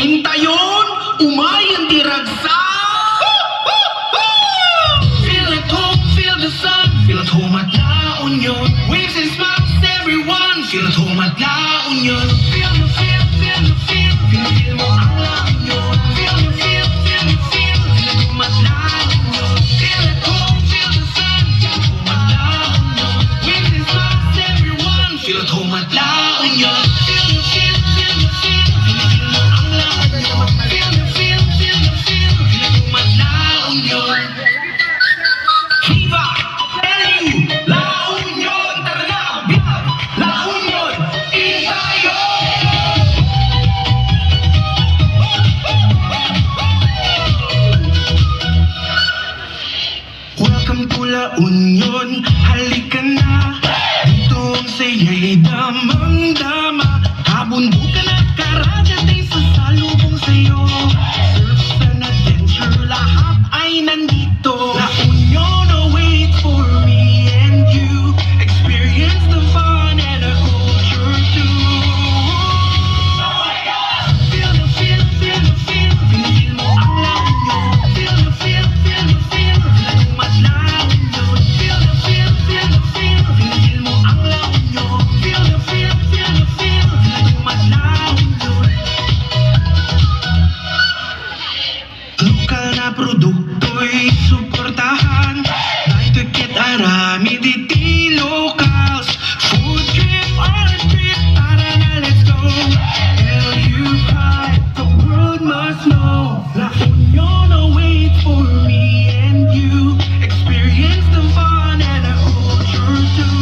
Intayon, umayon diragsa. Feel at home, feel the sun. Feel at home at La Union. Waves and smiles, everyone. Feel at home at La Union. Feel the feel, feel the feel. Feel the feel mo ang La Union. Feel the feel, feel the feel. Feel at home at La Union. Feel at home, feel the sun. Feel at home at La Union. Waves and smiles, everyone. Feel at home at La Union. Feel the feel, feel the feel. Feel the feel mo ang La Union. Feel the feel, feel the feel. Feel at home at La Union. Viva LU, La Union, tara na, bilang La Union, Intayon! Welcome to La Union, halika na. Dito ang saya'y damang-dama. Kabundukan at karagat ay sasalubong sa'yo. Surf and adventure, lahat ay nandito. La Union awaits for me and you. Experience the fun and the culture too. Feel the feel, feel the feel. Feel mo ang La Union. Feel the feel, feel the feel. Feel tumat La Union. Feel the feel, feel the feel. Feel mo ang La Union. Feel the feel, feel the feel. Feel tumat La Union. Lokal na produkto'y suportahan. Buy ticket, arami diti locals. Food trip, art trip, tara na, let's go. LU pride, the world must know. La Union awaits for me and you. Experience the fun and the culture too.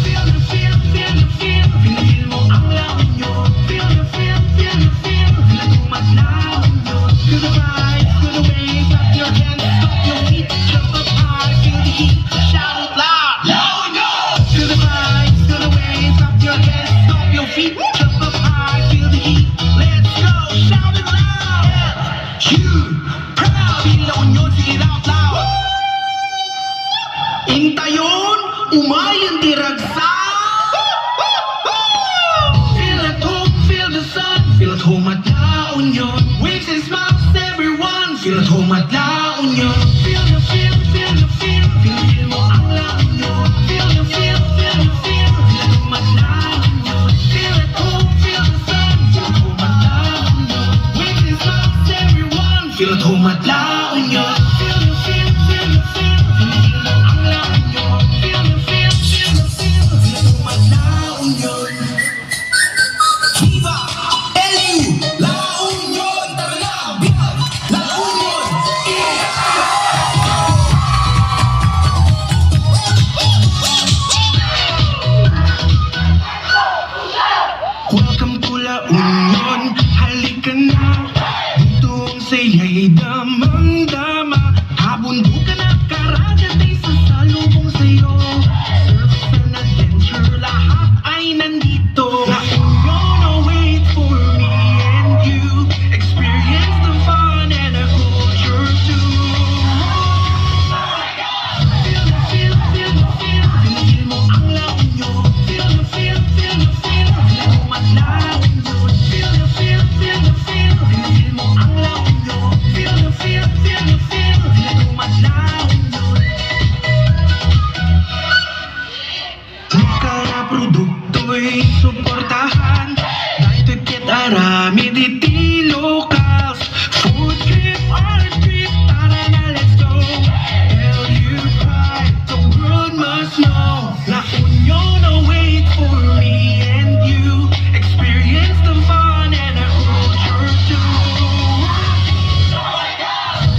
Feel the feel, feel the feel. Feel mo ang La Union. Feel the feel, feel the feel. Feel tumat La Union. Feel the vibes, feel the waves. Clap your hands, stomp your feet. Jump up high, feel the heat. Shout it loud. La Union. Feel the vibes, feel the waves. Clap your hands, stomp your feet. Jump up high, feel the heat. Let's go, shout it loud. You proud, feel La Union, sing it out loud. Intayon, umayon diragsa. Feel at home, feel the sun. Feel at home at La Union. Waves and smiles, everyone. Feel at home at La Union. Feel the feel, feel the feel. Feel mo ang La Union. Feel the feel, feel the feel. Feel at home at La Union. Feel at home, feel the sun. Feel at home at La Union. Waves and smiles, everyone. Feel at home at La Union. Feel the feel, feel the feel. Feel mo ang La Union. Feel the feel, feel the feel. Feel at home at La Union. Viva LU, La Union, tara na, bilang La Union, welcome to La Union, halika na. Dito ang saya'y damang-dama. Kabundukan at karagat ay sasalubong sa'yo. Surf and adventure, lahat ay nandito. La Union awaits for me and you. Experience the fun and the culture too. Feel the feel, feel the feel. Feel mo ang La Union. Feel the feel, feel the feel. Feel tumat La Union. Feel the feel, feel the feel. Feel mo ang La Union. Feel the feel, feel the feel. Feel tumat La Union. Lokal na produkto'y suportahan. Buy ticket, arami diti locals. Food trip, art trip, tara na, let's go. LU pride, the world must know. La Union awaits for me and you. Experience the fun and the culture too.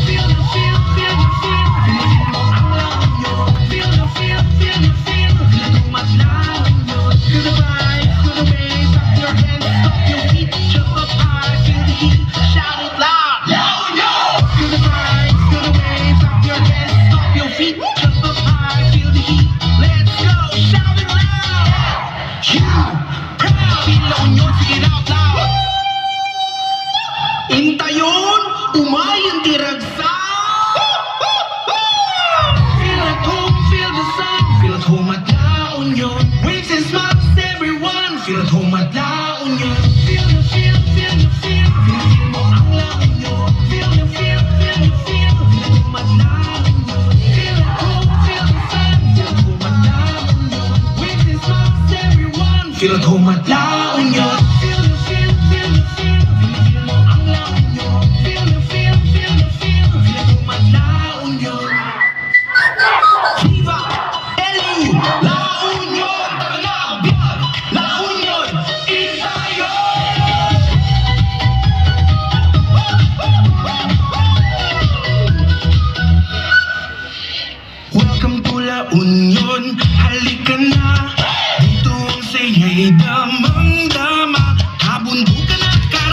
Feel the feel, feel the feel. Feel mo ang La Union. Feel the feel, feel the feel. Feel tumat La Union. Feel the vibes, feel the waves. Clap your hands, stomp your feet. Jump up high, feel the heat. Shout it loud. La Union. Feel the vibes, feel the waves. Clap your hands, stomp your feet. Jump up high, feel the heat. Let's go, shout it loud. You proud, feel La Union, sing it out loud. Intayon, umayon diragsa. Feel at home, feel the sun. Feel at home at La Union. Waves and smiles, everyone. Feel at home at La Union. Feel Feel at home at La